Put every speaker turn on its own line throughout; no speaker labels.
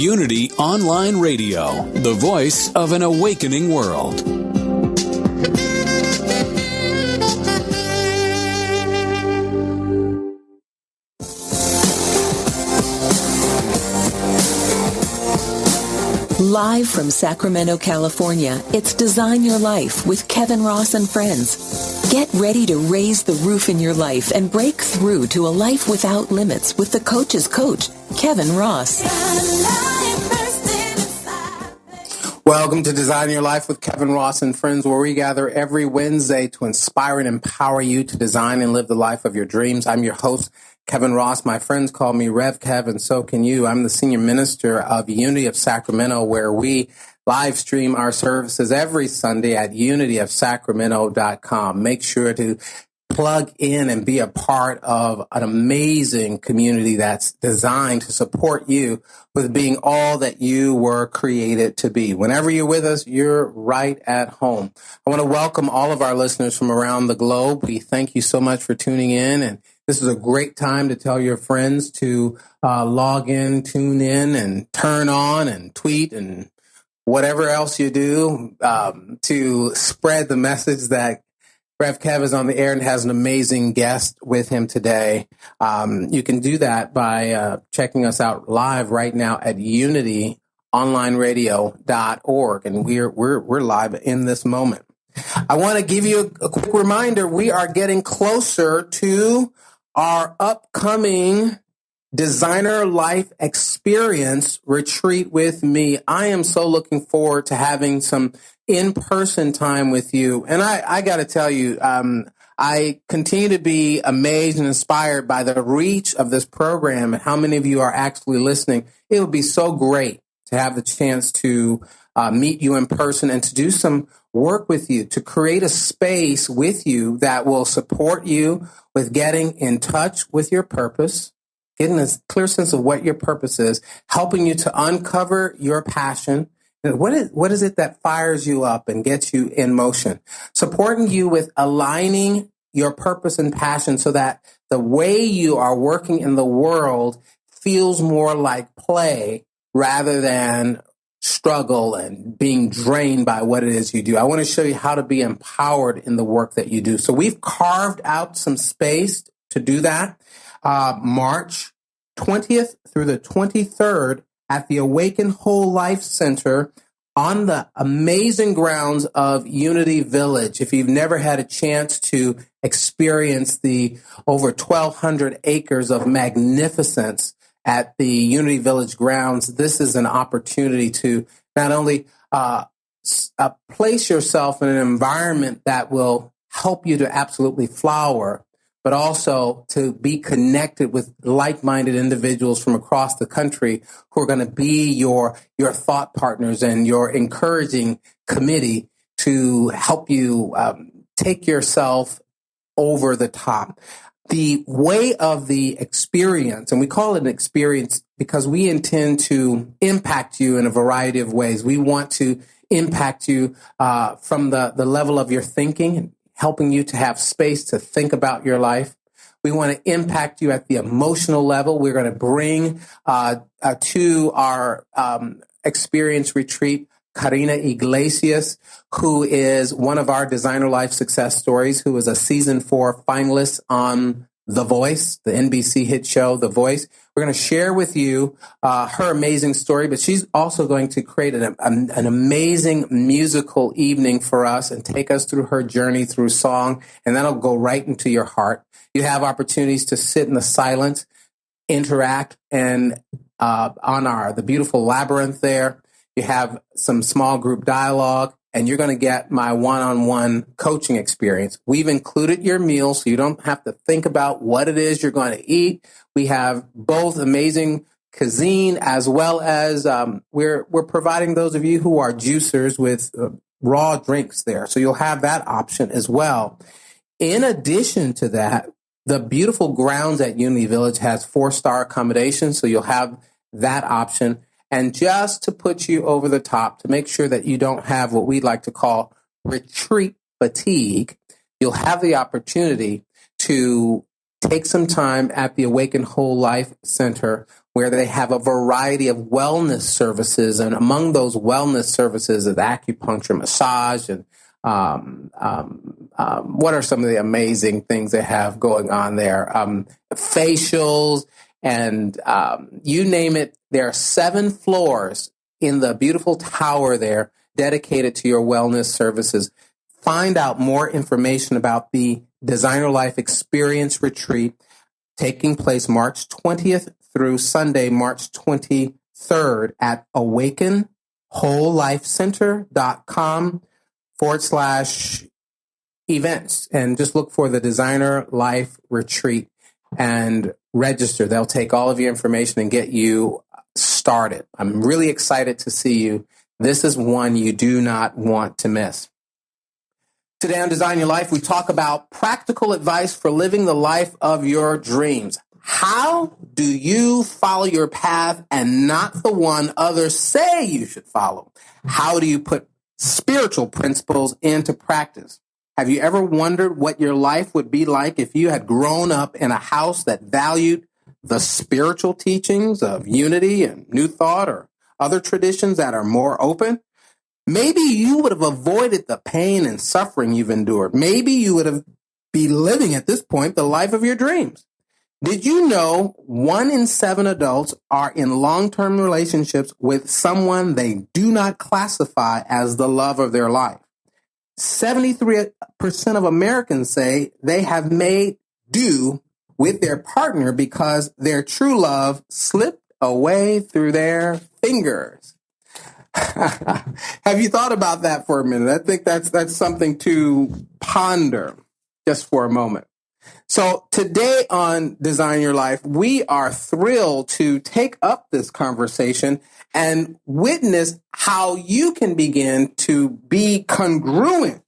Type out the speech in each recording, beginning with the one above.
Unity Online Radio, the voice of an awakening world.
Live from Sacramento, California, it's Design Your Life with Kevin Ross and friends. Get ready to raise the roof in your life and break through to a life without limits with the coach's coach, Kevin Ross.
Welcome to Design Your Life with Kevin Ross and friends, where we gather every Wednesday to inspire and empower you to design and live the life of your dreams. I'm your host, Kevin Ross. My friends call me Rev Kev, and so can you. I'm the senior minister of Unity of Sacramento, where we live stream our services every Sunday at unityofsacramento.com. Make sure to plug in and be a part of an amazing community that's designed to support you with being all that you were created to be. Whenever you're with us, you're right at home. I want to welcome all of our listeners from around the globe. We thank you so much for tuning in, and this is a great time to tell your friends to log in, tune in, and turn on and tweet and whatever else you do to spread the message that Rev Kev is on the air and has an amazing guest with him today. You can do that by checking us out live right now at unityonlineradio.org, and we're live in this moment. I want to give you a quick reminder. We are getting closer to our upcoming Designer Life Experience retreat with me. I am so looking forward to having some in-person time with you. And I got to tell you, I continue to be amazed and inspired by the reach of this program and how many of you are actually listening. It would be so great to have the chance to meet you in person and to do some work with you, to create a space with you that will support you with getting in touch with your purpose, getting a clear sense of what your purpose is, helping you to uncover your passion. What is it that fires you up and gets you in motion? Supporting you with aligning your purpose and passion so that the way you are working in the world feels more like play rather than struggle and being drained by what it is you do. I want to show you how to be empowered in the work that you do. So we've carved out some space to do that. March 20th through the 23rd at the Awaken Whole Life Center on the amazing grounds of Unity Village. If you've never had a chance to experience the over 1,200 acres of magnificence at the Unity Village grounds, this is an opportunity to not only place yourself in an environment that will help you to absolutely flower, but also to be connected with like-minded individuals from across the country who are going to be your thought partners and your encouraging committee to help you take yourself over the top. The way of the experience, and we call it an experience because we intend to impact you in a variety of ways. We want to impact you from the level of your thinking, helping you to have space to think about your life. We want to impact you at the emotional level. We're going to bring to our experience retreat Karina Iglesias, who is one of our Designer Life success stories, who is a season 4 finalist on The Voice, the NBC hit show, The Voice. We're going to share with you her amazing story, but she's also going to create an amazing musical evening for us and take us through her journey through song, and that'll go right into your heart. You have opportunities to sit in the silence, interact, and on the beautiful labyrinth there, you have some small group dialogue, and you're going to get my one-on-one coaching experience. We've included your meal, so you don't have to think about what it is you're going to eat. We have both amazing cuisine as well as we're providing those of you who are juicers with raw drinks there. So you'll have that option as well. In addition to that, the beautiful grounds at Unity Village has 4-star accommodation, so you'll have that option. And just to put you over the top, to make sure that you don't have what we like to call retreat fatigue, you'll have the opportunity to take some time at the Awaken Whole Life Center, where they have a variety of wellness services. And among those wellness services is acupuncture, massage, and what are some of the amazing things they have going on there? Facials, and you name it. There are 7 floors in the beautiful tower there dedicated to your wellness services. Find out more information about the Designer Life Experience Retreat taking place March 20th through Sunday, March 23rd at awakenwholelifecenter.com/events. And just look for the Designer Life Retreat and register. They'll take all of your information and get you started. I'm really excited to see you. This is one you do not want to miss. Today on Design Your Life, we talk about practical advice for living the life of your dreams. How do you follow your path and not the one others say you should follow? How do you put spiritual principles into practice? Have you ever wondered what your life would be like if you had grown up in a house that valued the spiritual teachings of unity and New Thought or other traditions that are more open? Maybe you would have avoided the pain and suffering you've endured. Maybe you would have been living at this point the life of your dreams. Did you know 1 in 7 adults are in long-term relationships with someone they do not classify as the love of their life? 73% of Americans say they have made do with their partner because their true love slipped away through their fingers. Have you thought about that for a minute? I think that's something to ponder just for a moment. So today on Design Your Life, we are thrilled to take up this conversation and witness how you can begin to be congruent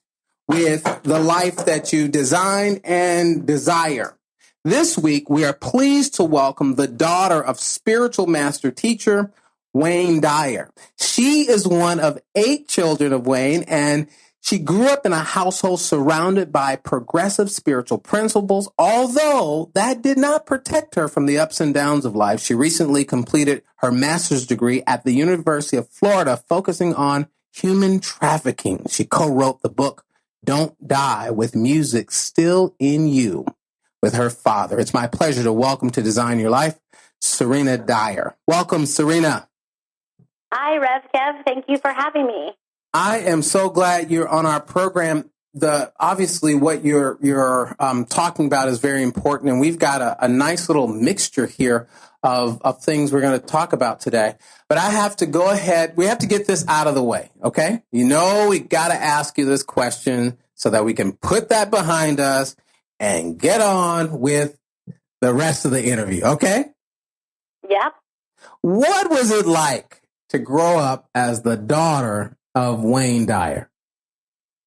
with the life that you design and desire. This week, we are pleased to welcome the daughter of spiritual master teacher, Wayne Dyer. She is one of 8 children of Wayne, and she grew up in a household surrounded by progressive spiritual principles, although that did not protect her from the ups and downs of life. She recently completed her master's degree at the University of Florida, focusing on human trafficking. She co-wrote the book, Don't Die, with music still in you, with her father. It's my pleasure to welcome to Design Your Life, Serena Dyer. Welcome, Serena.
Hi, Rev Kev. Thank you for having me.
I am so glad you're on our program. Obviously what you're talking about is very important, and we've got a nice little mixture here of things we're going to talk about today. But I have to go ahead. We have to get this out of the way, okay? You know, we got to ask you this question so that we can put that behind us and get on with the rest of the interview, okay?
Yep.
What was it like to grow up as the daughter of Wayne Dyer?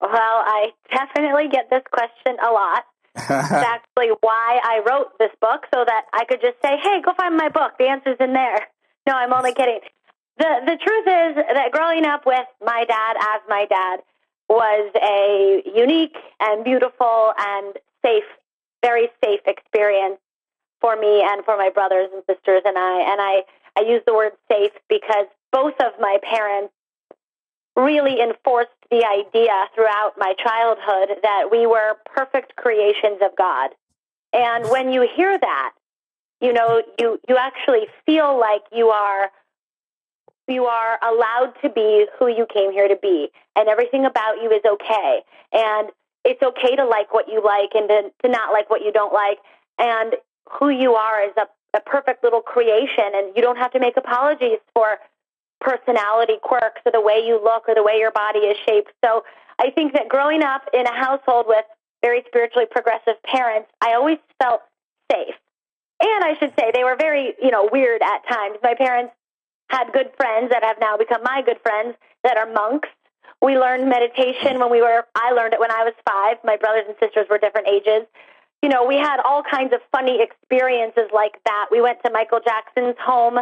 Well, I definitely get this question a lot. It's actually why I wrote this book, so that I could just say, hey, go find my book. The answer's in there. No, I'm only kidding. The truth is that growing up with my dad as my dad was a unique and beautiful and safe, very safe experience for me and for my brothers and sisters and I. And I use the word safe because both of my parents really enforced the idea throughout my childhood that we were perfect creations of God. And when you hear that, you know, you actually feel like you are allowed to be who you came here to be, and everything about you is okay. And it's okay to like what you like and to not like what you don't like. And who you are is a perfect little creation, and you don't have to make apologies for personality quirks or the way you look or the way your body is shaped. So I think that growing up in a household with very spiritually progressive parents, I always felt safe. And I should say they were very, weird at times. My parents had good friends that have now become my good friends that are monks. We learned meditation I learned it when I was 5. My brothers and sisters were different ages. We had all kinds of funny experiences like that. We went to Michael Jackson's home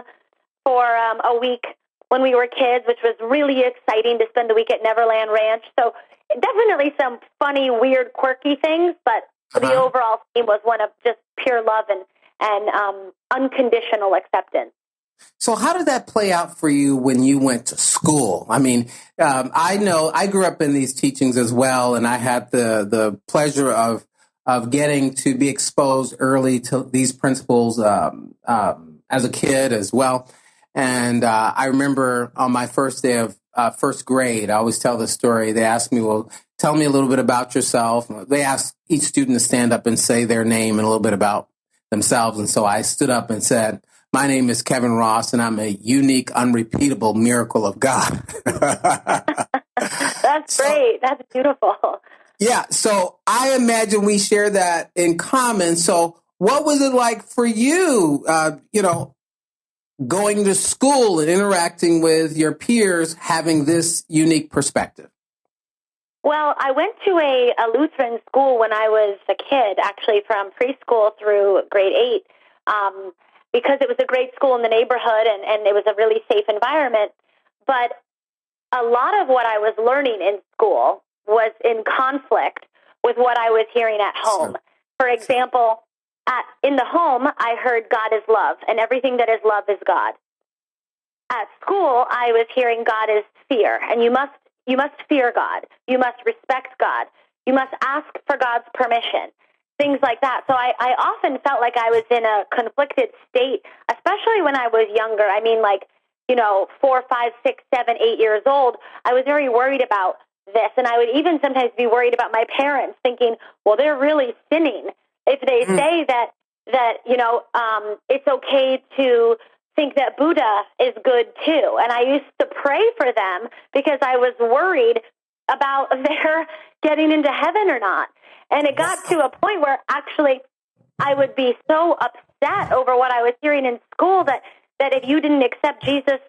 for a week when we were kids, which was really exciting to spend the week at Neverland Ranch. So definitely some funny, weird, quirky things, but So the overall theme was one of just pure love and unconditional acceptance.
So how did that play out for you when you went to school? I mean, I know I grew up in these teachings as well, and I had the pleasure of getting to be exposed early to these principles as a kid as well. And I remember on my first day of first grade, I always tell this story. They asked me, well, tell me a little bit about yourself. They asked each student to stand up and say their name and a little bit about themselves. And so I stood up and said, my name is Kevin Ross, and I'm a unique, unrepeatable miracle of God.
That's great. That's beautiful.
Yeah. So I imagine we share that in common. So what was it like for you, going to school and interacting with your peers, having this unique perspective?
Well, I went to a Lutheran school when I was a kid, actually from preschool through grade 8, because it was a great school in the neighborhood and it was a really safe environment. But a lot of what I was learning in school was in conflict with what I was hearing at home. For example, in the home, I heard God is love, and everything that is love is God. At school, I was hearing God is fear, and you must fear God. You must respect God. You must ask for God's permission, things like that. So I often felt like I was in a conflicted state, especially when I was younger. I mean, 4, 5, 6, 7, 8 years old. I was very worried about this, and I would even sometimes be worried about my parents, thinking, well, they're really sinning if they say that it's okay to think that Buddha is good too. And I used to pray for them because I was worried about their getting into heaven or not. And it got to a point where actually I would be so upset over what I was hearing in school that if you didn't accept Jesus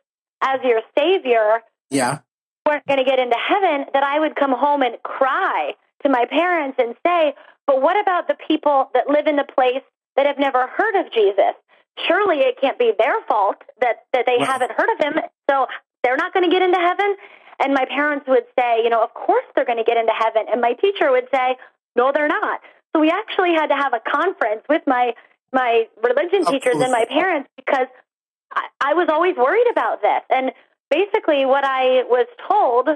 as your Savior, you weren't going to get into heaven, that I would come home and cry to my parents and say, but what about the people that live in the place that have never heard of Jesus? Surely it can't be their fault that they haven't heard of him, so they're not going to get into heaven? And my parents would say, of course they're going to get into heaven. And my teacher would say, no, they're not. So we actually had to have a conference with my religion teachers and my parents because I was always worried about this. And basically what I was told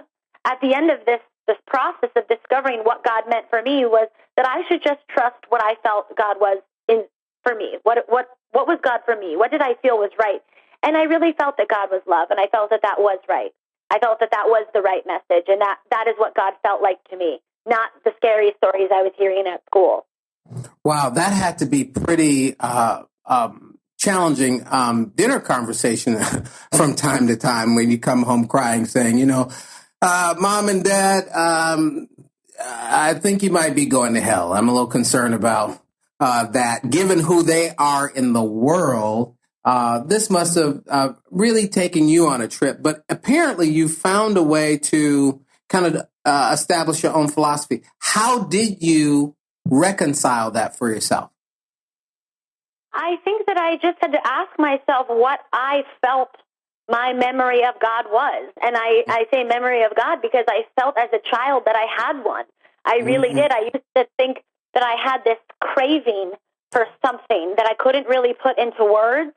at the end of this process of discovering what God meant for me was that I should just trust what I felt God was in for me. What was God for me? What did I feel was right? And I really felt that God was love, and I felt that was right. I felt that was the right message, and that is what God felt like to me, not the scary stories I was hearing at school.
Wow, that had to be pretty challenging dinner conversation from time to time when you come home crying, saying, Mom and Dad, I think you might be going to hell. I'm a little concerned about that. Given who they are in the world, this must have really taken you on a trip. But apparently you found a way to kind of establish your own philosophy. How did you reconcile that for yourself?
I think that I just had to ask myself what I felt my memory of God was. And I say memory of God because I felt as a child that I had one. I really did. I used to think that I had this craving for something that I couldn't really put into words.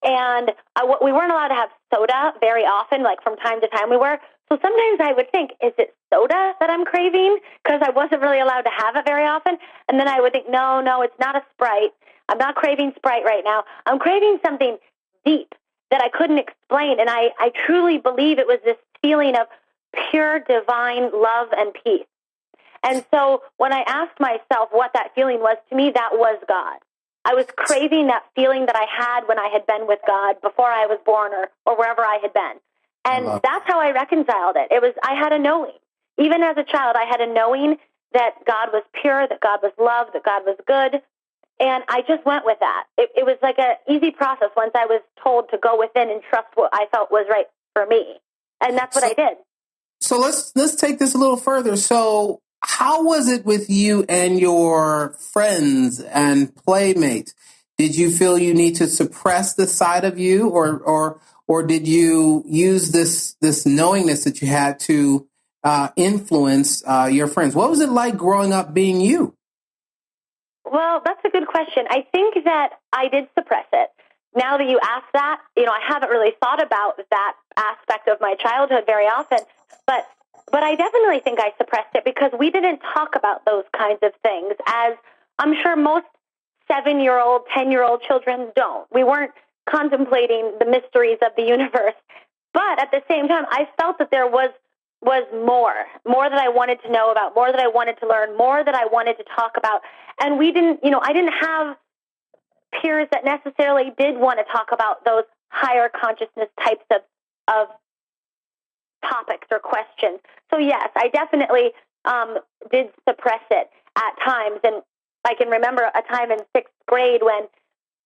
And we weren't allowed to have soda very often, like from time to time we were. So sometimes I would think, is it soda that I'm craving? Because I wasn't really allowed to have it very often. And then I would think, no, it's not a Sprite. I'm not craving Sprite right now. I'm craving something deep that I couldn't explain. And I truly believe it was this feeling of pure divine love and peace. And so when I asked myself what that feeling was, to me, that was God. I was craving that feeling that I had when I had been with God before I was born or wherever I had been. And that's how I reconciled it. I had a knowing. Even as a child, I had a knowing that God was pure, that God was love, that God was good. And I just went with that. It was like an easy process once I was told to go within and trust what I felt was right for me. And that's what I did.
So let's take this a little further. So how was it with you and your friends and playmates? Did you feel you need to suppress the side of you, or did you use this knowingness that you had to influence your friends? What was it like growing up being you?
Well, that's a good question. I think that I did suppress it. Now that you ask that, I haven't really thought about that aspect of my childhood very often, but I definitely think I suppressed it because we didn't talk about those kinds of things, as I'm sure most 7-year-old, 10-year-old children don't. We weren't contemplating the mysteries of the universe. But at the same time, I felt that there was more that I wanted to know about, more that I wanted to learn, more that I wanted to talk about. And we didn't, I didn't have peers that necessarily did want to talk about those higher consciousness types of topics or questions. So yes, I definitely did suppress it at times. And I can remember a time in 6th grade when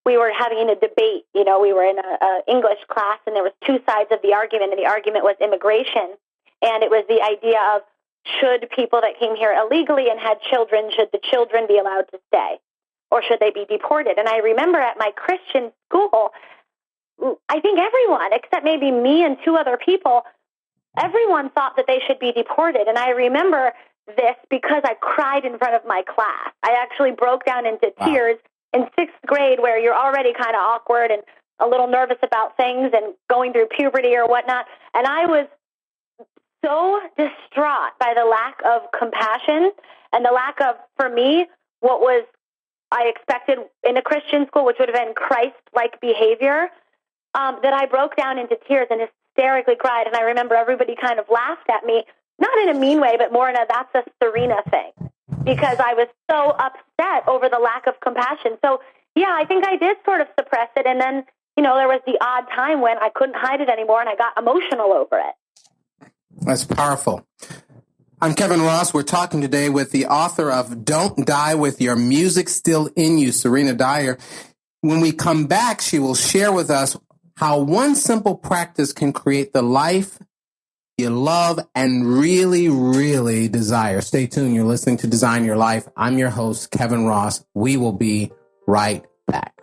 we were having a debate. We were in an English class, and there was two sides of the argument, and the argument was immigration. And it was the idea of, should people that came here illegally and had children, should the children be allowed to stay? Or should they be deported? And I remember at my Christian school, I think everyone, except maybe me and 2 other people, everyone thought that they should be deported. And I remember this because I cried in front of my class. I actually broke down into tears in 6th grade, where you're already kind of awkward and a little nervous about things and going through puberty or whatnot. And I was so distraught by the lack of compassion and the lack of, for me, what was I expected in a Christian school, which would have been Christ-like behavior, that I broke down into tears and hysterically cried. And I remember everybody kind of laughed at me, not in a mean way, but more in a that's a Serena thing, because I was so upset over the lack of compassion. So, yeah, I think I did sort of suppress it. And then, there was the odd time when I couldn't hide it anymore and I got emotional over it.
That's powerful. I'm Kevin Ross. We're talking today with the author of Don't Die With Your Music Still In You, Serena Dyer. When we come back, she will share with us how one simple practice can create the life you love and really, really desire. Stay tuned. You're listening to Design Your Life. I'm your host, Kevin Ross. We will be right back.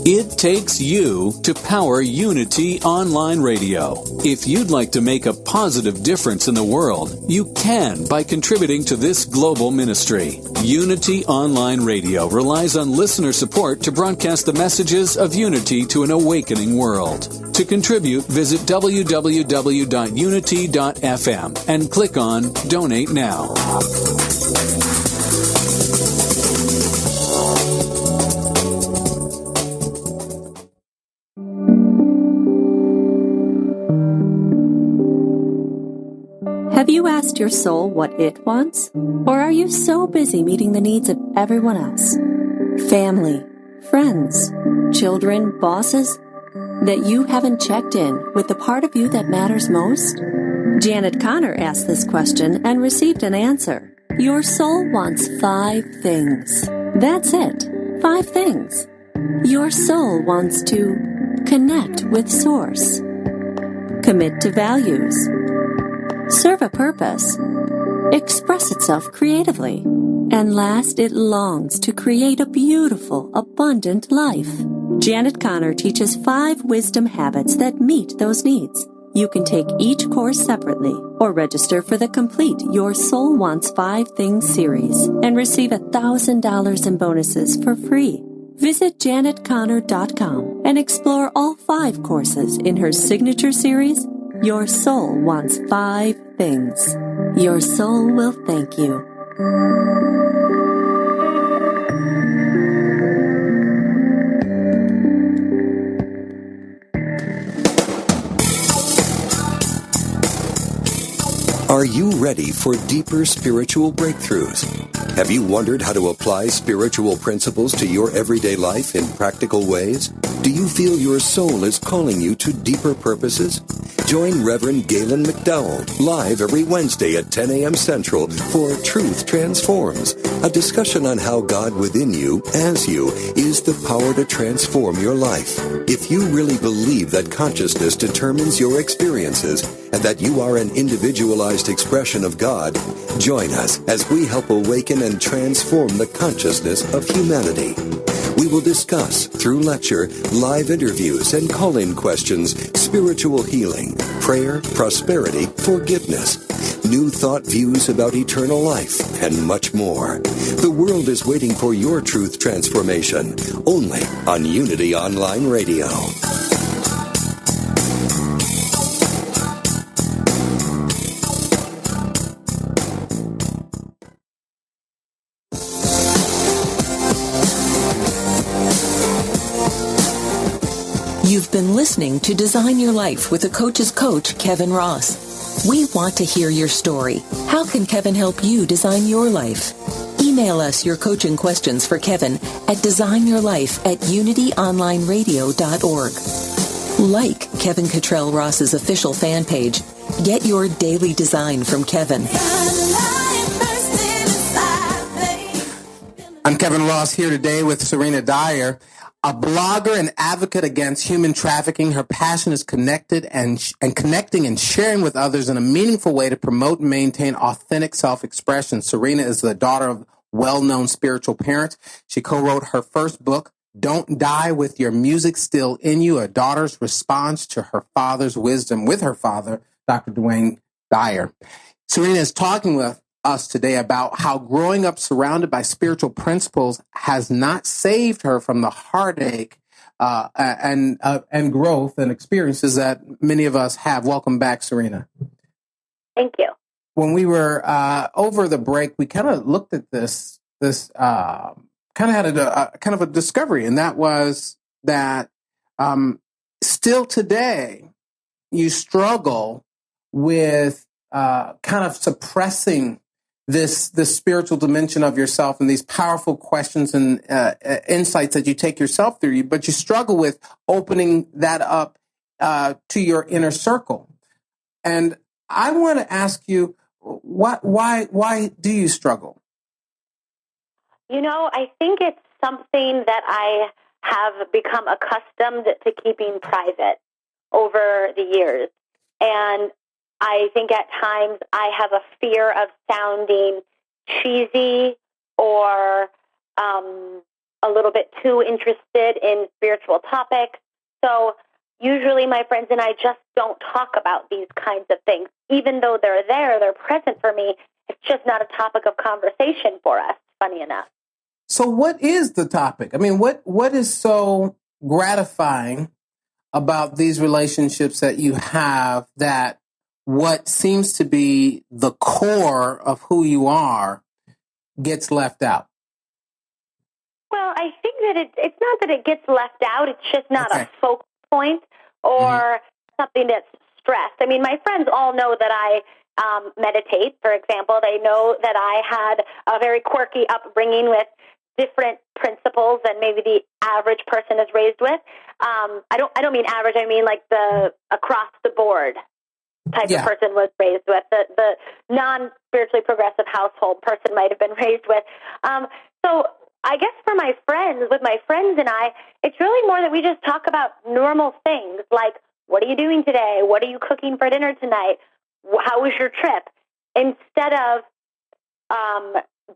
It takes you to power Unity Online Radio. If you'd like to make a positive difference in the world, you can by contributing to this global ministry. Unity Online Radio relies on listener support to broadcast the messages of unity to an awakening world. To contribute, visit www.unity.fm and click on Donate Now.
Have you asked your soul what it wants? Or are you so busy meeting the needs of everyone else? Family, friends, children, bosses, that you haven't checked in with the part of you that matters most? Janet Connor asked this question and received an answer. Your soul wants 5 things. That's it. 5 things. Your soul wants to connect with Source, commit to values, serve a purpose, express itself creatively, and last, it longs to create a beautiful, abundant life. Janet Connor teaches 5 wisdom habits that meet those needs. You can take each course separately or register for the complete Your Soul Wants 5 Things series and receive $1,000 in bonuses for free. Visit janetconnor.com and explore all 5 courses in her signature series, Your Soul Wants 5 Things. Your soul will thank you.
Are you ready for deeper spiritual breakthroughs? Have you wondered how to apply spiritual principles to your everyday life in practical ways? Do you feel your soul is calling you to deeper purposes? Join Reverend Galen McDowell live every Wednesday at 10 a.m. Central for Truth Transforms, a discussion on how God within you, as you, is the power to transform your life. If you really believe that consciousness determines your experiences and that you are an individualized expression of God, join us as we help awaken and transform the consciousness of humanity. We will discuss, through lecture, live interviews, and call-in questions, spiritual healing, prayer, prosperity, forgiveness, new thought views about eternal life, and much more. The world is waiting for your truth transformation, only on Unity Online Radio.
You've been listening to Design Your Life with the Coach's Coach, Kevin Ross. We want to hear your story. How can Kevin help you design your life? Email us your coaching questions for Kevin at designyourlife@unityonlineradio.org. Like Kevin Kitrell Ross's official fan page. Get your daily design from Kevin.
I'm Kevin Ross here today with Serena Dyer, a blogger and advocate against human trafficking. Her passion is connecting and sharing with others in a meaningful way to promote and maintain authentic self-expression. Serena is the daughter of well-known spiritual parents. She co-wrote her first book, Don't Die with Your Music Still in You, a daughter's response to her father's wisdom with her father, Dr. Dwayne Dyer. Serena is talking with us today about how growing up surrounded by spiritual principles has not saved her from the heartache and growth and experiences that many of us have. Welcome back, Serena.
Thank you.
When we were over the break, we kind of looked at this kind of had a discovery, and that was that still today you struggle with kind of suppressing this spiritual dimension of yourself and these powerful questions and insights that you take yourself through, but you struggle with opening that up to your inner circle. And I want to ask you, why do you struggle?
You know, I think it's something that I have become accustomed to keeping private over the years. And I think at times I have a fear of sounding cheesy or a little bit too interested in spiritual topics. So usually my friends and I just don't talk about these kinds of things. Even though they're there, they're present for me, it's just not a topic of conversation for us, funny enough.
So what is the topic? I mean, what is so gratifying about these relationships that you have that what seems to be the core of who you are gets left out?
Well, I think that it's not that it gets left out. It's just not a focal point or something that's stressed. I mean, my friends all know that I meditate, for example. They know that I had a very quirky upbringing with different principles than maybe the average person is raised with. I don't mean average. I mean like the across the board type of person was raised with. The non-spiritually progressive household person might have been raised with. So I guess with my friends and I, it's really more that we just talk about normal things like, what are you doing today? What are you cooking for dinner tonight? How was your trip? Instead of,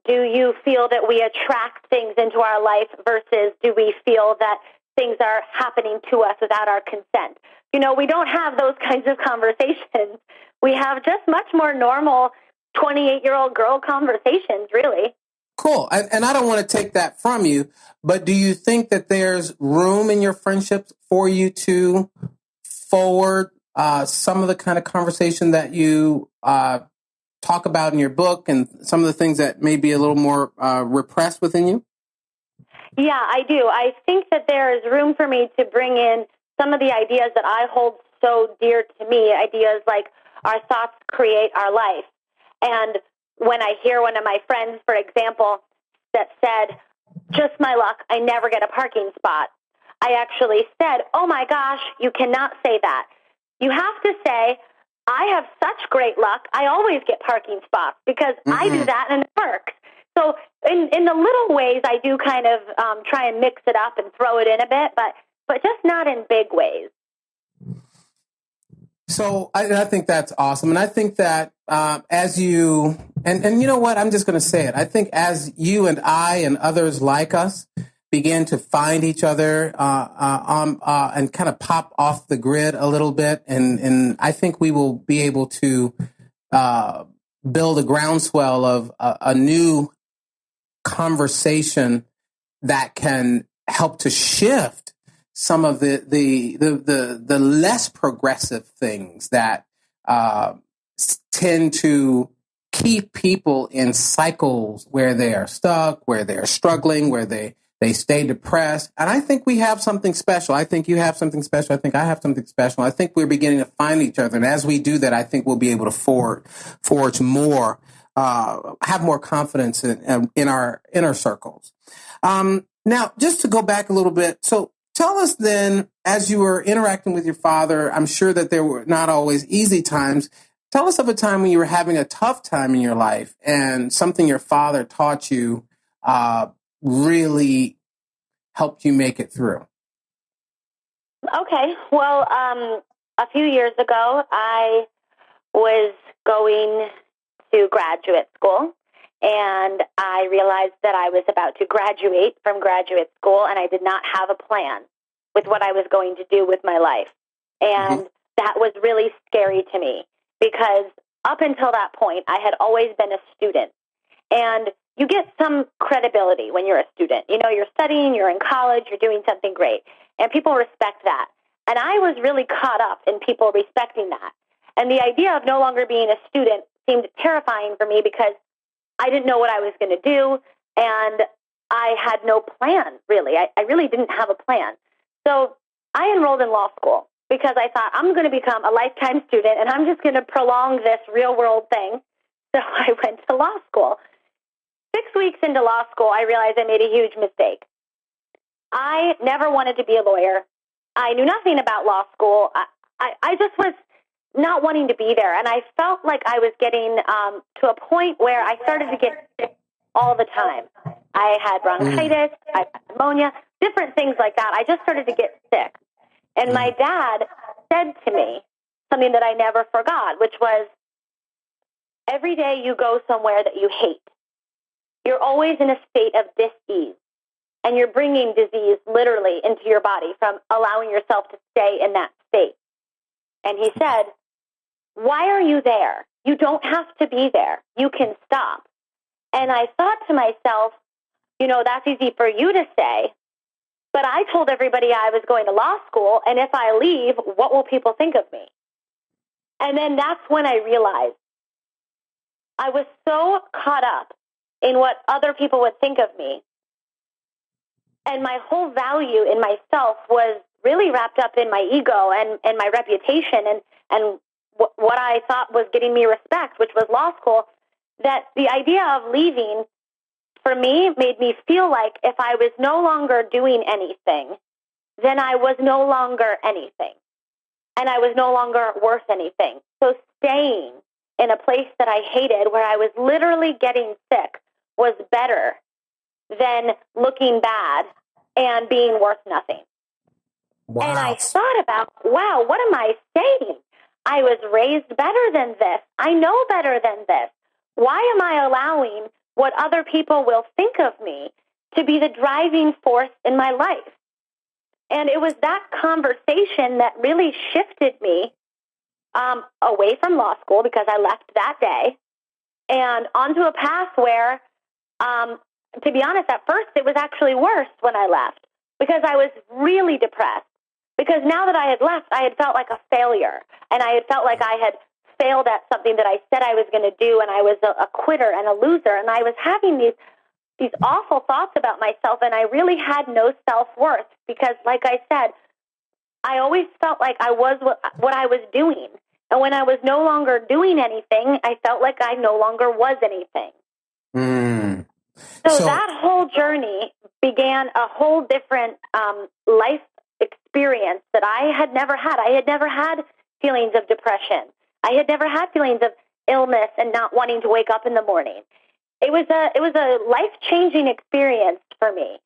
do you feel that we attract things into our life versus do we feel that things are happening to us without our consent? You know, we don't have those kinds of conversations. We have just much more normal 28-year-old girl conversations, really.
Cool. And I don't want to take that from you, but do you think that there's room in your friendships for you to forward some of the kind of conversation that you talk about in your book and some of the things that may be a little more repressed within you?
Yeah, I do. I think that there is room for me to bring in some of the ideas that I hold so dear to me, ideas like our thoughts create our life. And when I hear one of my friends, for example, that said, just my luck, I never get a parking spot, I actually said, oh my gosh, you cannot say that. You have to say, I have such great luck, I always get parking spots because I do that and it works. So in the little ways, I do kind of try and mix it up and throw it in a bit, but just not in big ways.
So I think that's awesome. And I think that as you, and you know what, I'm just going to say it. I think as you and I and others like us begin to find each other and kind of pop off the grid a little bit, and I think we will be able to build a groundswell of a new conversation that can help to shift some of the less progressive things that tend to keep people in cycles where they are stuck, where they're struggling, where they stay depressed. And I think we have something special. I think you have something special. I think I have something special. I think we're beginning to find each other. And as we do that, I think we'll be able to forge more, have more confidence in our inner circles. Now, just to go back a little bit, so tell us then, as you were interacting with your father, I'm sure that there were not always easy times. Tell us of a time when you were having a tough time in your life and something your father taught you really helped you make it through.
Okay. Well, a few years ago, I was going to graduate school, and I realized that I was about to graduate from graduate school, and I did not have a plan with what I was going to do with my life. And that was really scary to me because up until that point, I had always been a student. And you get some credibility when you're a student. You know, you're studying, you're in college, you're doing something great, and people respect that. And I was really caught up in people respecting that. And the idea of no longer being a student seemed terrifying for me because I didn't know what I was going to do, and I had no plan, really. I really didn't have a plan. So I enrolled in law school because I thought I'm going to become a lifetime student, and I'm just going to prolong this real-world thing. So I went to law school. 6 weeks into law school, I realized I made a huge mistake. I never wanted to be a lawyer. I knew nothing about law school. I just was not wanting to be there. And I felt like I was getting to a point where I started to get sick all the time. I had bronchitis, I had pneumonia, different things like that. I just started to get sick. And my dad said to me something that I never forgot, which was, every day you go somewhere that you hate, you're always in a state of dis-ease, and you're bringing disease literally into your body from allowing yourself to stay in that state. And he said, why are you there? You don't have to be there. You can stop. And I thought to myself, you know, that's easy for you to say, but I told everybody I was going to law school, and if I leave, what will people think of me? And then that's when I realized I was so caught up in what other people would think of me. And my whole value in myself was really wrapped up in my ego and my reputation and what I thought was getting me respect, which was law school, that the idea of leaving for me made me feel like if I was no longer doing anything, then I was no longer anything. And I was no longer worth anything. So staying in a place that I hated, where I was literally getting sick, was better than looking bad and being worth nothing. Wow. And I thought about, wow, what am I saying? I was raised better than this. I know better than this. Why am I allowing what other people will think of me to be the driving force in my life? And it was that conversation that really shifted me away from law school, because I left that day, and onto a path where, to be honest, at first it was actually worse when I left, because I was really depressed. Because now that I had left, I had felt like a failure, and I had felt like I had failed at something that I said I was going to do, and I was a quitter and a loser, and I was having these awful thoughts about myself, and I really had no self-worth, because, like I said, I always felt like I was what I was doing. And when I was no longer doing anything, I felt like I no longer was anything. So that whole journey began a whole different life experience that I had never had. I had never had feelings of depression. I had never had feelings of illness and not wanting to wake up in the morning. it was a life-changing experience for me.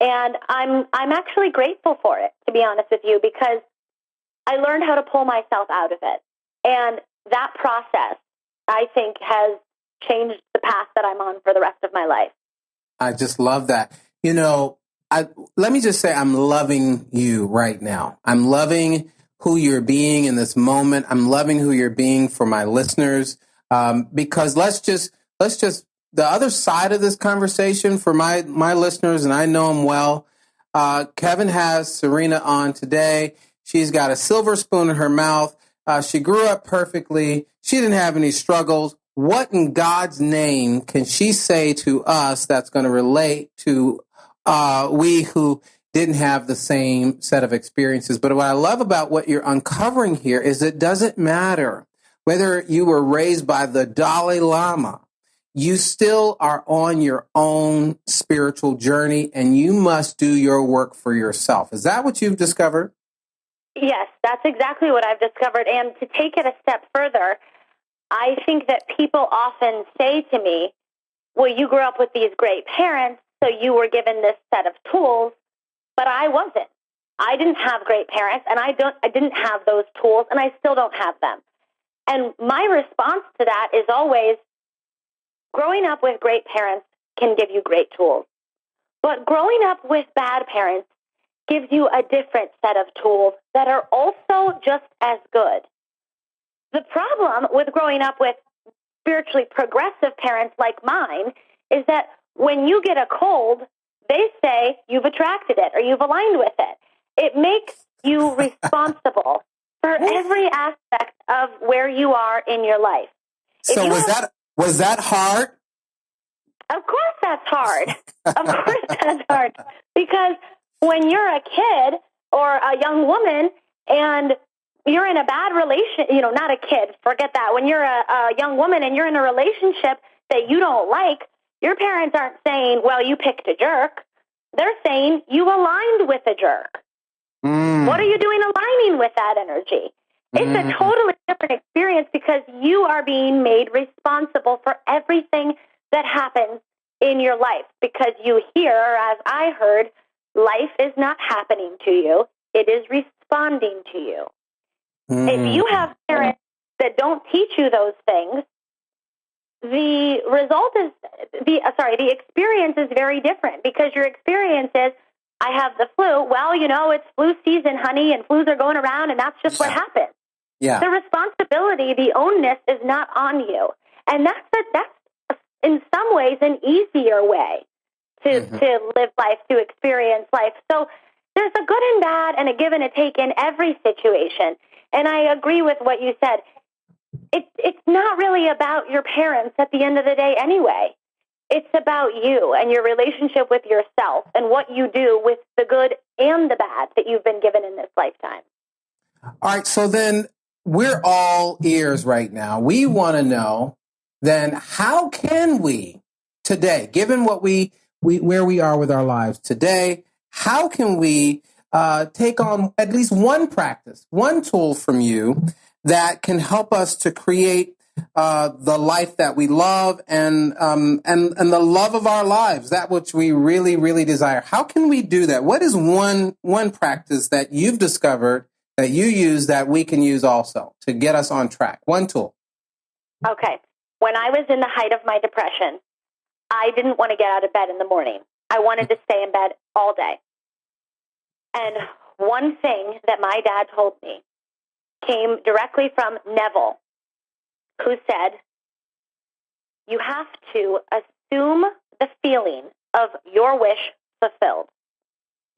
And I'm actually grateful for it, to be honest with you, because I learned how to pull myself out of it. And that process, I think, has changed the path that I'm on for the rest of my life.
I just love that. Let me just say I'm loving you right now. I'm loving who you're being in this moment. I'm loving who you're being for my listeners. Because let's just the other side of this conversation for my listeners, and I know them well. Kevin has Serena on today. She's got a silver spoon in her mouth. She grew up perfectly. She didn't have any struggles. What in God's name can she say to us that's going to relate to we who didn't have the same set of experiences? But what I love about what you're uncovering here is it doesn't matter whether you were raised by the Dalai Lama. You still are on your own spiritual journey, and you must do your work for yourself. Is that what you've discovered?
Yes, that's exactly what I've discovered. And to take it a step further, I think that people often say to me, well, you grew up with these great parents, so you were given this set of tools, but I wasn't. I didn't have great parents, and I didn't have those tools, and I still don't have them. And my response to that is always, growing up with great parents can give you great tools. But growing up with bad parents gives you a different set of tools that are also just as good. The problem with growing up with spiritually progressive parents like mine is that when you get a cold, they say you've attracted it or you've aligned with it. It makes you responsible for every aspect of where you are in your life.
So was that hard?
Of course that's hard. Of course that's hard. Because when you're a kid or a young woman and you're in a bad relation, not a kid, forget that. When you're a young woman and you're in a relationship that you don't like, your parents aren't saying, well, you picked a jerk. They're saying you aligned with a jerk. What are you doing aligning with that energy? It's a totally different experience because you are being made responsible for everything that happens in your life because you hear, as I heard, life is not happening to you. It is responding to you. If you have parents that don't teach you those things, the result is the experience is very different because your experience is, I have the flu. Well, it's flu season, honey, and flus are going around, and that's just what happens. Yeah. The responsibility, the onus is not on you. And that's in some ways an easier way to live life, to experience life. So there's a good and bad and a give and a take in every situation. And I agree with what you said. It's not really about your parents at the end of the day anyway. It's about you and your relationship with yourself and what you do with the good and the bad that you've been given in this lifetime.
All right, so then we're all ears right now. We want to know then how can we today, given what we where we are with our lives today, how can we take on at least one practice, one tool from you that can help us to create the life that we love and the love of our lives, that which we really, really desire? How can we do that? What is one practice that you've discovered that you use that we can use also to get us on track? One tool. Okay.
When I was in the height of my depression, I didn't want to get out of bed in the morning. I wanted to stay in bed all day. And one thing that my dad told me came directly from Neville, who said, you have to assume the feeling of your wish fulfilled.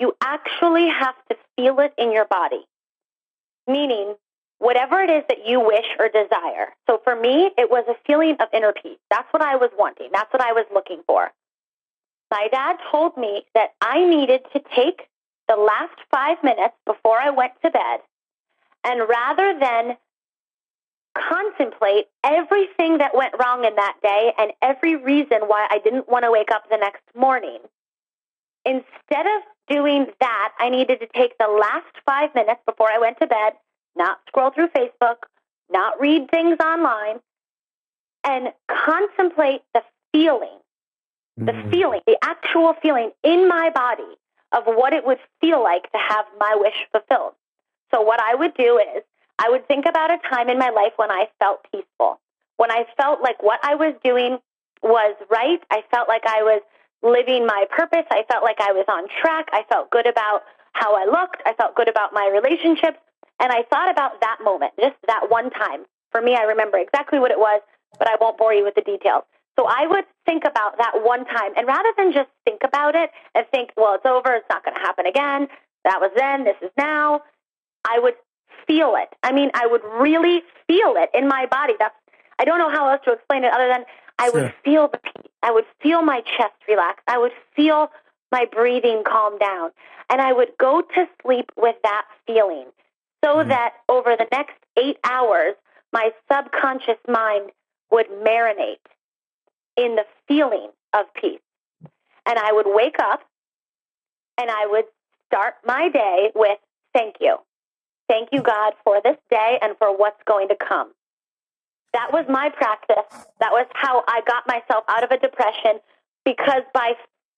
You actually have to feel it in your body, meaning whatever it is that you wish or desire. So for me, it was a feeling of inner peace. That's what I was wanting. That's what I was looking for. My dad told me that I needed to take the last 5 minutes before I went to bed, and rather than contemplate everything that went wrong in that day and every reason why I didn't want to wake up the next morning, instead of doing that, I needed to take the last 5 minutes before I went to bed, not scroll through Facebook, not read things online, and contemplate the feeling The feeling, the actual feeling in my body of what it would feel like to have my wish fulfilled. So what I would do is I would think about a time in my life when I felt peaceful, when I felt like what I was doing was right. I felt like I was living my purpose. I felt like I was on track. I felt good about how I looked. I felt good about my relationships. And I thought about that moment, just that one time. For me, I remember exactly what it was, but I won't bore you with the details. So I would think about that one time. And rather than just think about it and think, well, it's over, it's not going to happen again, that was then, this is now, I would feel it. I mean, I would really feel it in my body. I don't know how else to explain it other than I would feel the peace. I would feel my chest relax. I would feel my breathing calm down. And I would go to sleep with that feeling so that over the next 8 hours, my subconscious mind would marinate in the feeling of peace. And I would wake up and I would start my day with thank you. Thank you, God, for this day and for what's going to come. That was my practice. That was how I got myself out of a depression, because by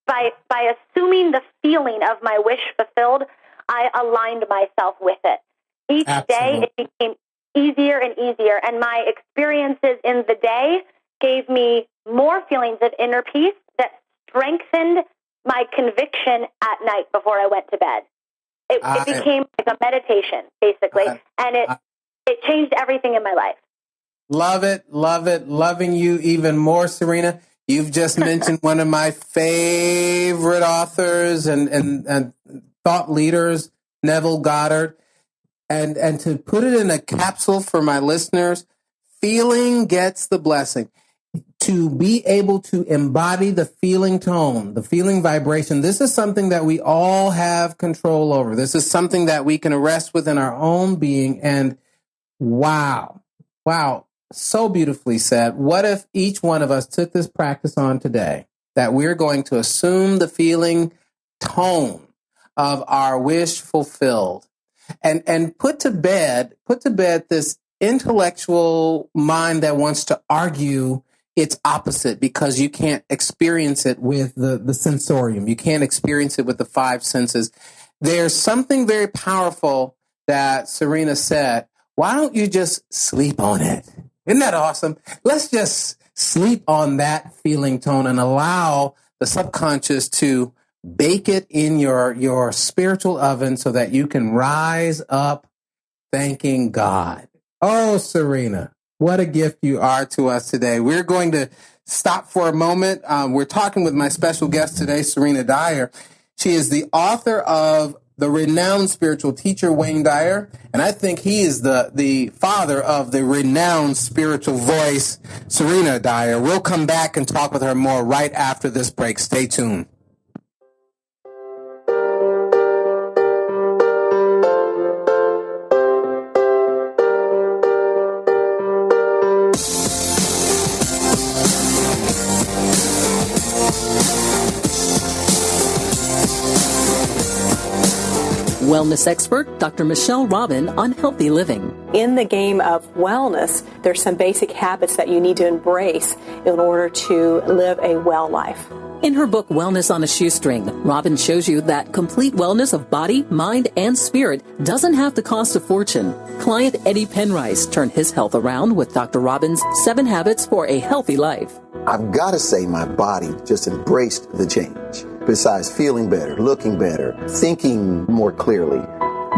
assuming the feeling of my wish fulfilled, I aligned myself with it. Each day it became easier and easier, and my experiences in the day gave me more feelings of inner peace that strengthened my conviction at night before I went to bed. It became like a meditation, basically, and it changed everything in my life.
Love it, love it, loving you even more, Serena. You've just mentioned one of my favorite authors and thought leaders, Neville Goddard. And to put it in a capsule for my listeners, feeling gets the blessing. To be able to embody the feeling tone, the feeling vibration, this is something that we all have control over. This is something that we can arrest within our own being. And wow, so beautifully said. What if each one of us took this practice on today, that we're going to assume the feeling tone of our wish fulfilled, and put to bed this intellectual mind that wants to argue its opposite because you can't experience it with the sensorium. You can't experience it with the five senses. There's something very powerful that Serena said. Why don't you just sleep on it? Isn't that awesome? Let's just sleep on that feeling tone and allow the subconscious to bake it in your spiritual oven so that you can rise up thanking God. Oh, Serena, what a gift you are to us today. We're going to stop for a moment. We're talking with my special guest today, Serena Dyer. She is the author of the renowned spiritual teacher, Wayne Dyer, and I think he is the father of the renowned spiritual voice, Serena Dyer. We'll come back and talk with her more right after this break. Stay tuned.
Wellness expert Dr. Michelle Robin on healthy living.
In the game of wellness, there's some basic habits that you need to embrace in order to live a well life.
In her book, Wellness on a Shoestring, Robin shows you that complete wellness of body, mind, and spirit doesn't have to cost a fortune. Client Eddie Penrice turned his health around with Dr. Robin's 7 Habits for a Healthy Life.
I've got to say my body just embraced the change. Besides feeling better, looking better, thinking more clearly.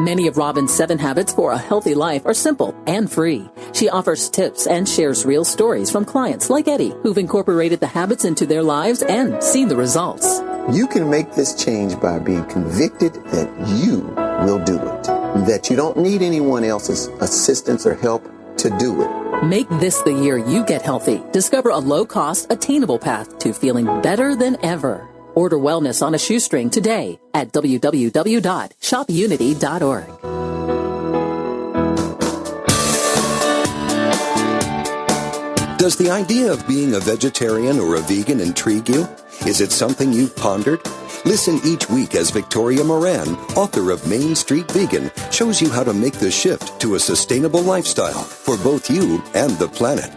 Many of Robin's 7 Habits for a Healthy Life are simple and free. She offers tips and shares real stories from clients like Eddie, who've incorporated the habits into their lives and seen the results.
You can make this change by being convicted that you will do it, that you don't need anyone else's assistance or help to do it.
Make this the year you get healthy. Discover a low-cost, attainable path to feeling better than ever. Order Wellness on a Shoestring today at www.shopunity.org.
Does the idea of being a vegetarian or a vegan intrigue you? Is it something you've pondered? Listen each week as Victoria Moran, author of Main Street Vegan, shows you how to make the shift to a sustainable lifestyle for both you and the planet.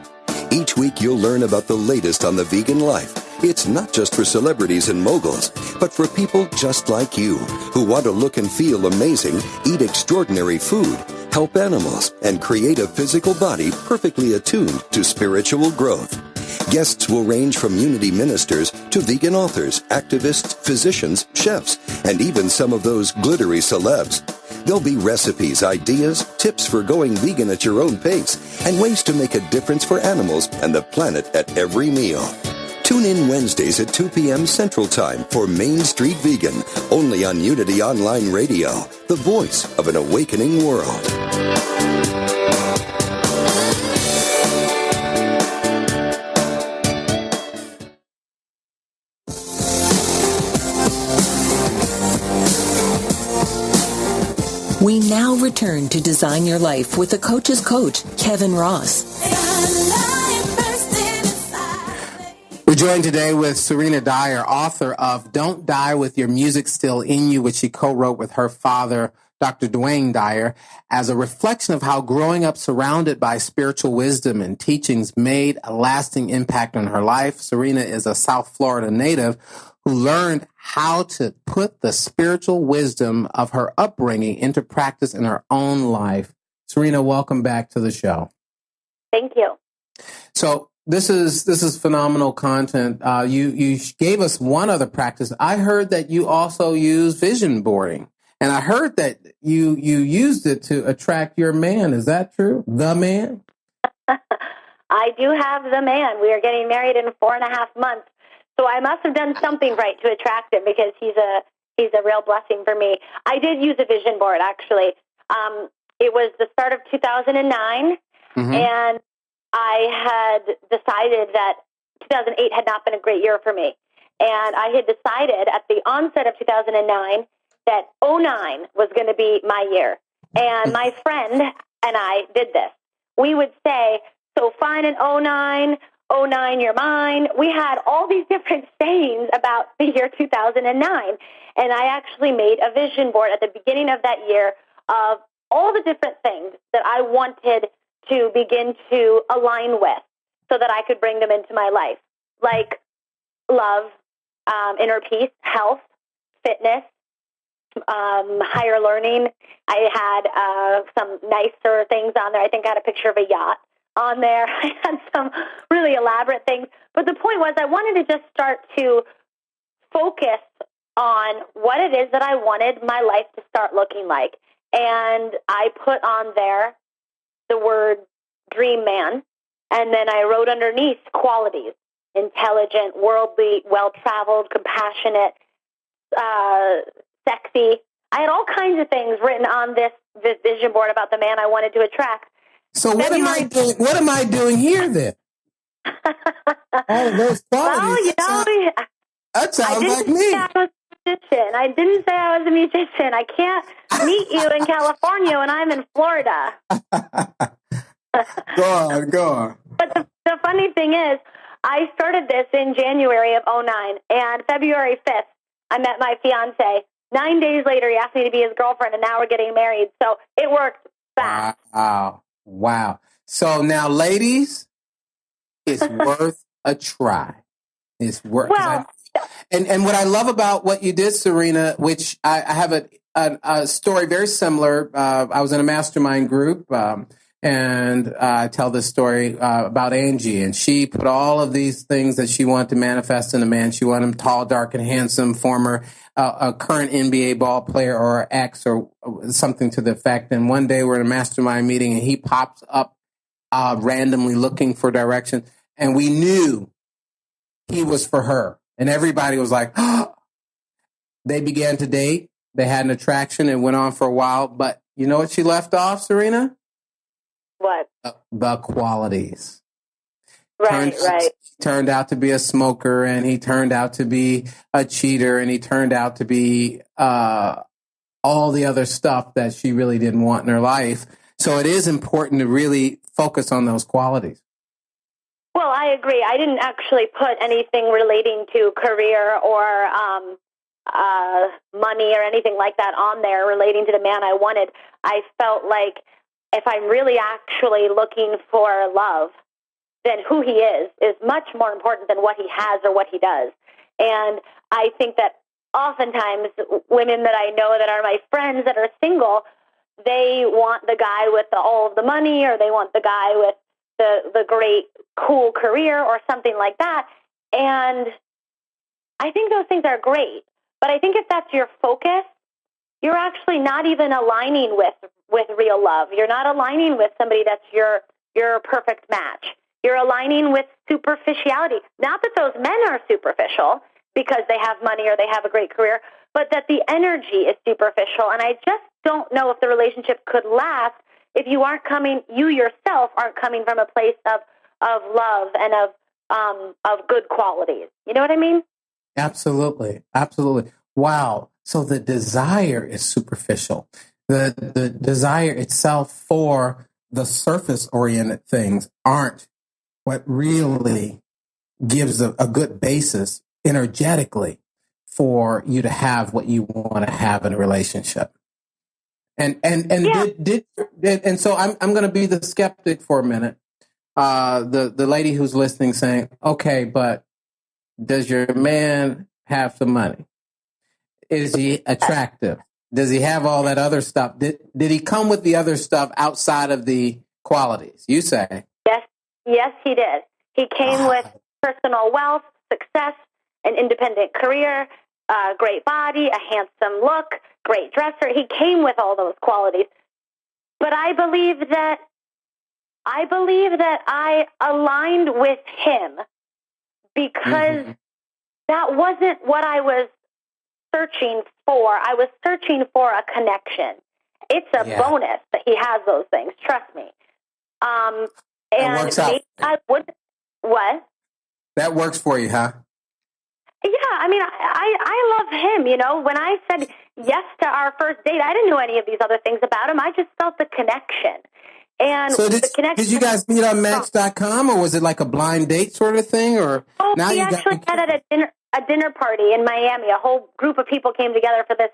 Each week you'll learn about the latest on the vegan life It's not just for celebrities and moguls, but for people just like you who want to look and feel amazing, eat extraordinary food, help animals, and create a physical body perfectly attuned to spiritual growth. Guests will range from Unity ministers to vegan authors, activists, physicians, chefs, and even some of those glittery celebs. There'll be recipes, ideas, tips for going vegan at your own pace, and ways to make a difference for animals and the planet at every meal. Tune in Wednesdays at 2 p.m. Central Time for Main Street Vegan, only on Unity Online Radio, the voice of an awakening world.
We now return to Design Your Life with the coach's coach, Kevin Ross.
We're joined today with Serena Dyer, author of Don't Die With Your Music Still In You, which she co-wrote with her father, Dr. Dwayne Dyer, as a reflection of how growing up surrounded by spiritual wisdom and teachings made a lasting impact on her life. Serena is a South Florida native who learned how to put the spiritual wisdom of her upbringing into practice in her own life. Serena, welcome back to the show.
Thank you.
So this is phenomenal content. You gave us one other practice. I heard that you also use vision boarding, and I heard that you used it to attract your man. Is that true? The man?
I do have the man. We are getting married in 4.5 months. So I must have done something right to attract him, because he's a real blessing for me. I did use a vision board, actually. It was the start of 2009, and I had decided that 2008 had not been a great year for me. And I had decided at the onset of 2009 that 2009 was going to be my year. And my friend and I did this. We would say, so fine in 2009, 2009, you're mine. We had all these different sayings about the year 2009. And I actually made a vision board at the beginning of that year of all the different things that I wanted to begin to align with so that I could bring them into my life, like love, inner peace, health, fitness, higher learning. I had some nicer things on there. I think I had a picture of a yacht on there. I had some really elaborate things. But the point was I wanted to just start to focus on what it is that I wanted my life to start looking like. And I put on there the word dream man. And then I wrote underneath qualities: intelligent, worldly, well-traveled, compassionate, sexy. I had all kinds of things written on this vision board about the man I wanted to attract.
So what am I doing? What am I doing here then? All of those qualities.
Well,
that sounds like me.
I didn't say I was a musician. I can't meet you in California when I'm in Florida.
Go on.
But the funny thing is, I started this in January of 2009, and February 5th, I met my fiance. 9 days later, he asked me to be his girlfriend, and now we're getting married. So it worked fast.
Wow. So now, ladies, it's worth a try. It's worth.
Well,
and what I love about what you did, Serena, which I have a story very similar. I was in a mastermind group, and I tell this story about Angie, and she put all of these things that she wanted to manifest in a man. She wanted him tall, dark, and handsome, former a current NBA ball player or ex or something to the effect. And one day we're in a mastermind meeting, and he pops up randomly looking for direction, and we knew he was for her. And everybody was like, oh. They began to date. They had an attraction. It went on for a while. But you know what she left off, Serena?
What?
The qualities.
Right.
Turned out to be a smoker, and he turned out to be a cheater, and he turned out to be all the other stuff that she really didn't want in her life. So it is important to really focus on those qualities.
Well, I agree. I didn't actually put anything relating to career or money or anything like that on there relating to the man I wanted. I felt like if I'm really actually looking for love, than who he is much more important than what he has or what he does. And I think that oftentimes women that I know that are my friends that are single, they want the guy with all of the money, or they want the guy with the great, cool career or something like that. And I think those things are great. But I think if that's your focus, you're actually not even aligning with real love. You're not aligning with somebody that's your perfect match. You're aligning with superficiality. Not that those men are superficial because they have money or they have a great career, but that the energy is superficial. And I just don't know if the relationship could last if you yourself aren't coming from a place of love and of good qualities. You know what I mean?
Absolutely. Absolutely. Wow. So the desire is superficial. The desire itself for the surface-oriented things aren't what really gives a good basis energetically for you to have what you want to have in a relationship. And so I'm going to be the skeptic for a minute. The lady who's listening saying, okay, but does your man have some money? Is he attractive? Does he have all that other stuff? Did he come with the other stuff outside of the qualities? You say.
Yes, he did. He came with personal wealth, success, an independent career, a great body, a handsome look, great dresser. He came with all those qualities. But I believe that I aligned with him because that wasn't what I was searching for. I was searching for a connection. It's a bonus that he has those things. Trust me. And
that works out.
I would. What?
That works for you, huh?
Yeah, I mean, I love him. You know, when I said yes to our first date, I didn't know any of these other things about him. I just felt the connection. And
so
the connection.
Did you guys meet on Match.com, or was it like a blind date sort of thing? Or
we actually met at a dinner party in Miami. A whole group of people came together for this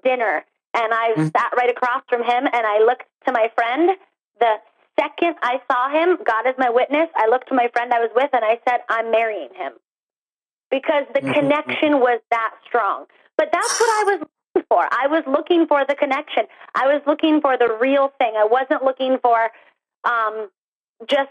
dinner, and I sat right across from him, and I looked to my friend. The second I saw him, God is my witness, I looked to my friend I was with, and I said, I'm marrying him. Because the connection was that strong. But that's what I was looking for. I was looking for the connection. I was looking for the real thing. I wasn't looking for just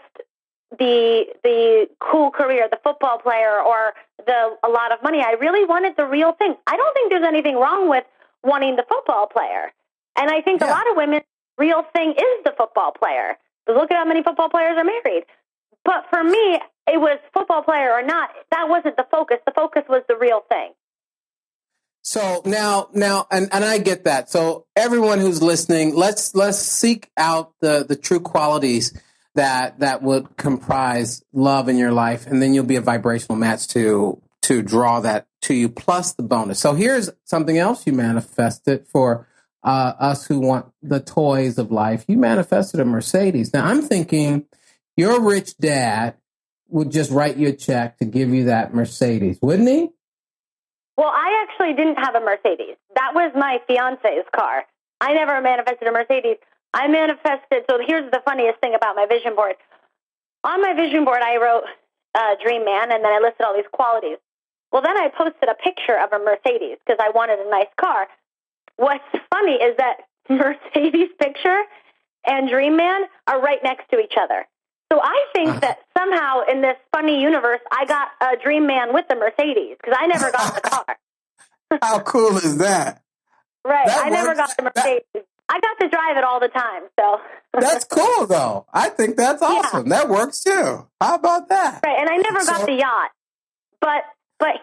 the cool career, the football player, or a lot of money. I really wanted the real thing. I don't think there's anything wrong with wanting the football player. And I think a lot of women's real thing is the football player. Look at how many football players are married. But for me, it was football player or not. That wasn't the focus. The focus was the real thing.
So now, and I get that. So everyone who's listening, let's seek out the true qualities that would comprise love in your life, and then you'll be a vibrational match to draw that to you, plus the bonus. So here's something else you manifested for us who want the toys of life. You manifested a Mercedes. Now I'm thinking your rich dad would just write you a check to give you that Mercedes, wouldn't he?
Well, I actually didn't have a Mercedes. That was my fiance's car. I never manifested a Mercedes. I manifested, so here's the funniest thing about my vision board. On my vision board, I wrote Dream Man, and then I listed all these qualities. Well, then I posted a picture of a Mercedes because I wanted a nice car. What's funny is that Mercedes picture and Dream Man are right next to each other. So I think that somehow in this funny universe, I got a Dream Man with the Mercedes because I never got the car.
How cool is that?
Right. I never got the Mercedes. I got to drive it all the time. So
that's cool, though. I think that's awesome. Yeah. That works, too. How about that?
Right. And I never got the yacht. But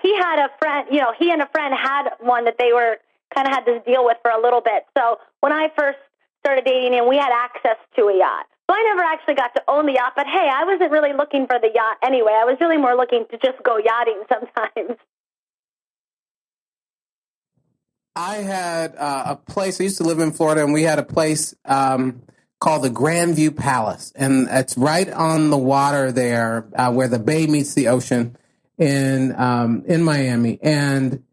he had a friend, you know, he and a friend had one that they were kind of had this deal with for a little bit. So when I first started dating him, we had access to a yacht. So I never actually got to own the yacht, but hey, I wasn't really looking for the yacht anyway. I was really more looking to just go yachting sometimes.
I had a place, I used to live in Florida, and we had a place called the Grandview Palace. And it's right on the water there where the bay meets the ocean in Miami. And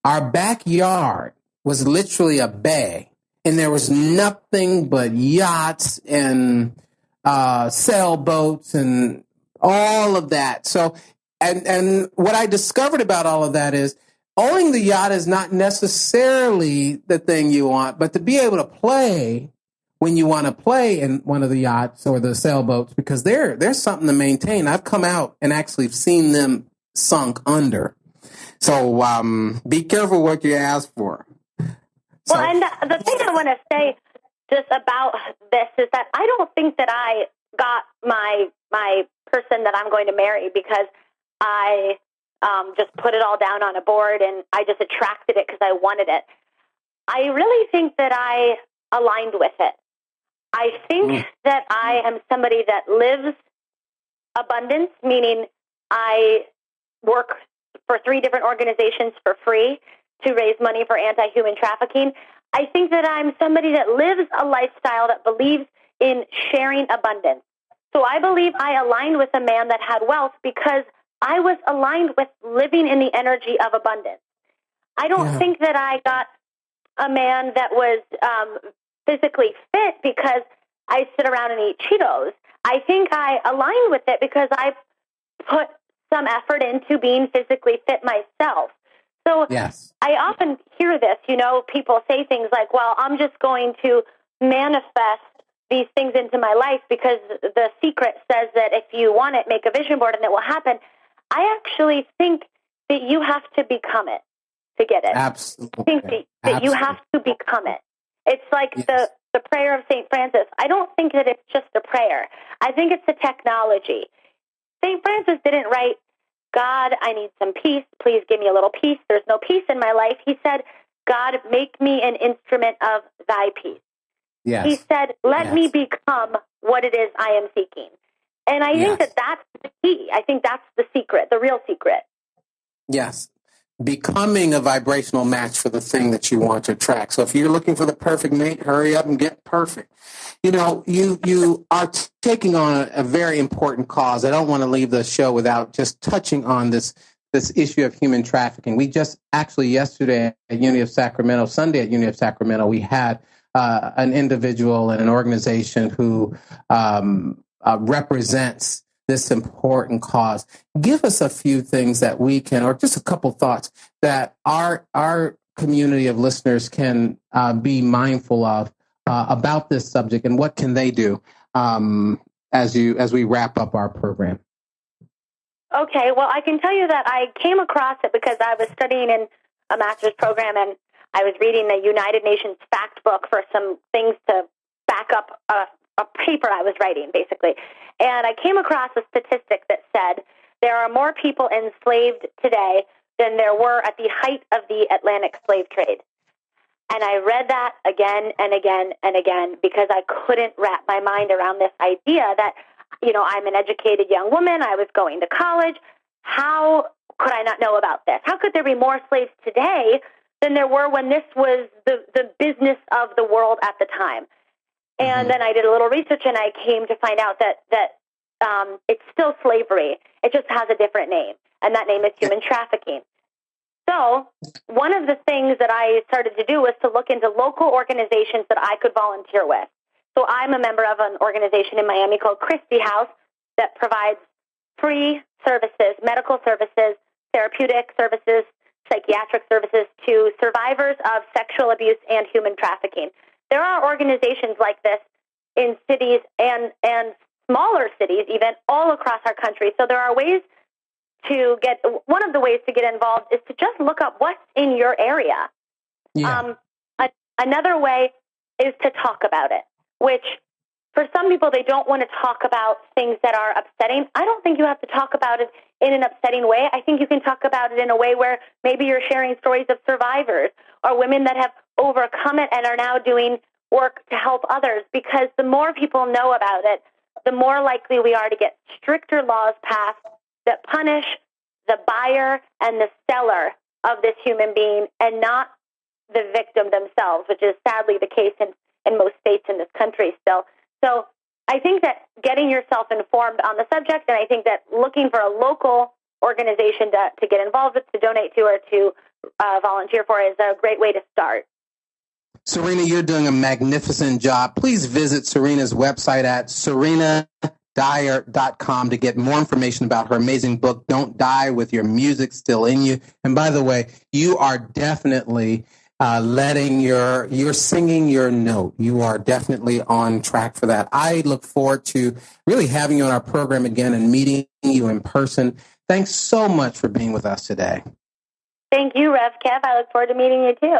our backyard was literally a bay. And there was nothing but yachts and sailboats and all of that. So, and what I discovered about all of that is owning the yacht is not necessarily the thing you want, but to be able to play when you want to play in one of the yachts or the sailboats, because there's something to maintain. I've come out and actually seen them sunk under. So be careful what you ask for.
Well, and the thing I want to say just about this is that I don't think that I got my person that I'm going to marry because I just put it all down on a board and I just attracted it because I wanted it. I really think that I aligned with it. I think that I am somebody that lives abundance, meaning I work for 3 different organizations for free to raise money for anti-human trafficking. I think that I'm somebody that lives a lifestyle that believes in sharing abundance. So I believe I aligned with a man that had wealth because I was aligned with living in the energy of abundance. I don't think that I got a man that was physically fit because I sit around and eat Cheetos. I think I aligned with it because I put some effort into being physically fit myself. So I often hear this, people say things like, well, I'm just going to manifest these things into my life because the secret says that if you want it, make a vision board and it will happen. I actually think that you have to become it to get it.
Absolutely.
I think that you have to become it. It's like the prayer of St. Francis. I don't think that it's just a prayer. I think it's a technology. St. Francis didn't write, God, I need some peace. Please give me a little peace. There's no peace in my life. He said, God, make me an instrument of thy peace. Yes. He said, let me become what it is I am seeking. And I think that that's the key. I think that's the secret, the real secret. Yes.
Becoming a vibrational match for the thing that you want to attract. So if you're looking for the perfect mate, hurry up and get perfect. You are taking on a very important cause. I don't want to leave the show without just touching on this issue of human trafficking. We just actually yesterday at Sunday at Uni of Sacramento, we had an individual and an organization who represents this important cause. Give us a few things that we can, or just a couple thoughts that our community of listeners can be mindful of about this subject, and what can they do as we wrap up our program.
Okay, well, I can tell you that I came across it because I was studying in a master's program, and I was reading the United Nations fact book for some things to back up a paper I was writing, basically. And I came across a statistic that said there are more people enslaved today than there were at the height of the Atlantic slave trade. And I read that again and again and again because I couldn't wrap my mind around this idea that, I'm an educated young woman. I was going to college. How could I not know about this? How could there be more slaves today than there were when this was the business of the world at the time? And then I did a little research, and I came to find out that it's still slavery. It just has a different name, and that name is human trafficking. So one of the things that I started to do was to look into local organizations that I could volunteer with. So I'm a member of an organization in Miami called Christie House that provides free services, medical services, therapeutic services, psychiatric services to survivors of sexual abuse and human trafficking. There are organizations like this in cities and smaller cities, even all across our country. So there are ways one of the ways to get involved is to just look up what's in your area. Yeah. Another way is to talk about it, which for some people, they don't want to talk about things that are upsetting. I don't think you have to talk about it in an upsetting way. I think you can talk about it in a way where maybe you're sharing stories of survivors or women that have overcome it and are now doing work to help others, because the more people know about it, the more likely we are to get stricter laws passed that punish the buyer and the seller of this human being and not the victim themselves, which is sadly the case in most states in this country still. So I think that getting yourself informed on the subject, and I think that looking for a local organization to get involved with, to donate to, or to volunteer for is a great way to start. Serena,
you're doing a magnificent job. Please visit Serena's website at serena.com. dyer.com to get more information about her amazing book, Don't Die with Your Music Still in You. And by the way, you are definitely you're singing your note. You are definitely on track for that. I look forward to really having you on our program again and meeting you in person. Thanks so much for being with us today.
Thank you, Rev Kev. I look forward to meeting you too.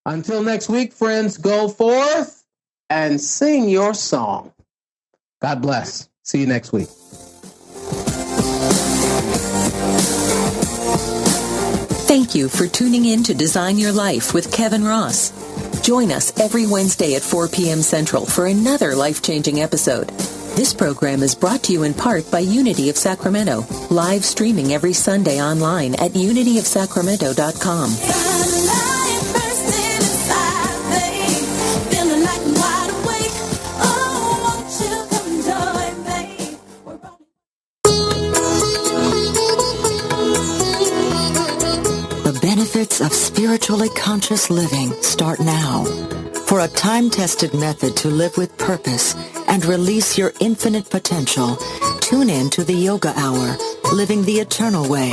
Until next week, friends, go forth and sing your song. God bless. See you next week.
Thank you for tuning in to Design Your Life with Kevin Ross. Join us every Wednesday at 4 p.m. Central for another life-changing episode. This program is brought to you in part by Unity of Sacramento, live streaming every Sunday online at unityofsacramento.com.
The benefits of spiritually conscious living start now. For a time-tested method to live with purpose and release your infinite potential, tune in to the Yoga Hour, Living the Eternal Way,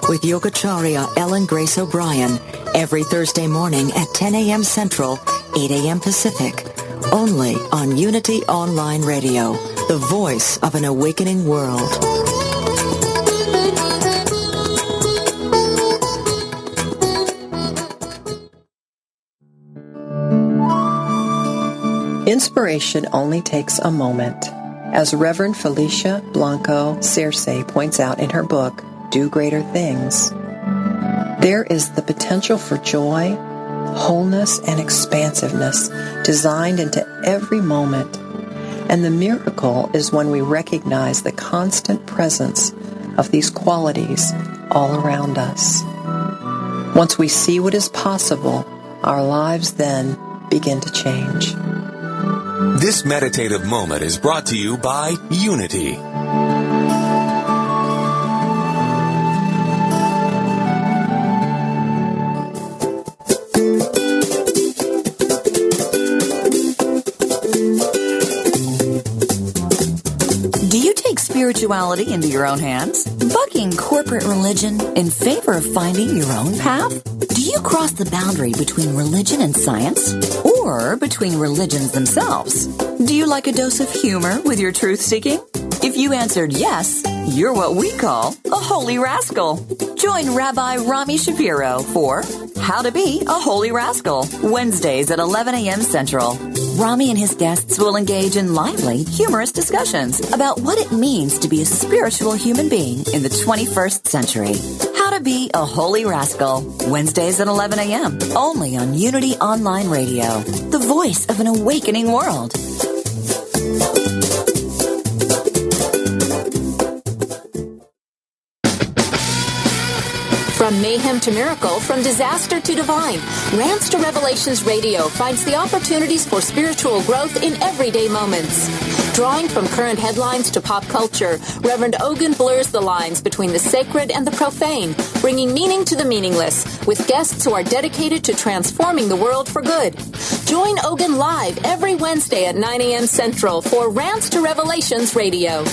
with Yogacharya Ellen Grace O'Brien, every Thursday morning at 10 a.m. Central, 8 a.m. Pacific, only on Unity Online Radio, the voice of an awakening world.
Inspiration only takes a moment. As Reverend Felicia Blanco Circe points out in her book, Do Greater Things, there is the potential for joy, wholeness, and expansiveness designed into every moment. And the miracle is when we recognize the constant presence of these qualities all around us. Once we see what is possible, our lives then begin to change.
This meditative moment is brought to you by Unity.
Do you take spirituality into your own hands? Bucking corporate religion in favor of finding your own path? Do you cross the boundary between religion and science? Or between religions themselves? Do you like a dose of humor with your truth-seeking? If you answered yes, you're what we call a holy rascal. Join Rabbi Rami Shapiro for How to Be a Holy Rascal, Wednesdays at 11 a.m. Central. Rami and his guests will engage in lively, humorous discussions about what it means to be a spiritual human being in the 21st century. How to Be a Holy Rascal, Wednesdays at 11 a.m., only on Unity Online Radio, the voice of an awakening world.
From mayhem to miracle, from disaster to divine, Rants to Revelations Radio finds the opportunities for spiritual growth in everyday moments. Drawing from current headlines to pop culture, Reverend Ogun blurs the lines between the sacred and the profane, bringing meaning to the meaningless, with guests who are dedicated to transforming the world for good. Join Ogun live every Wednesday at 9 a.m. Central for Rants to Revelations Radio.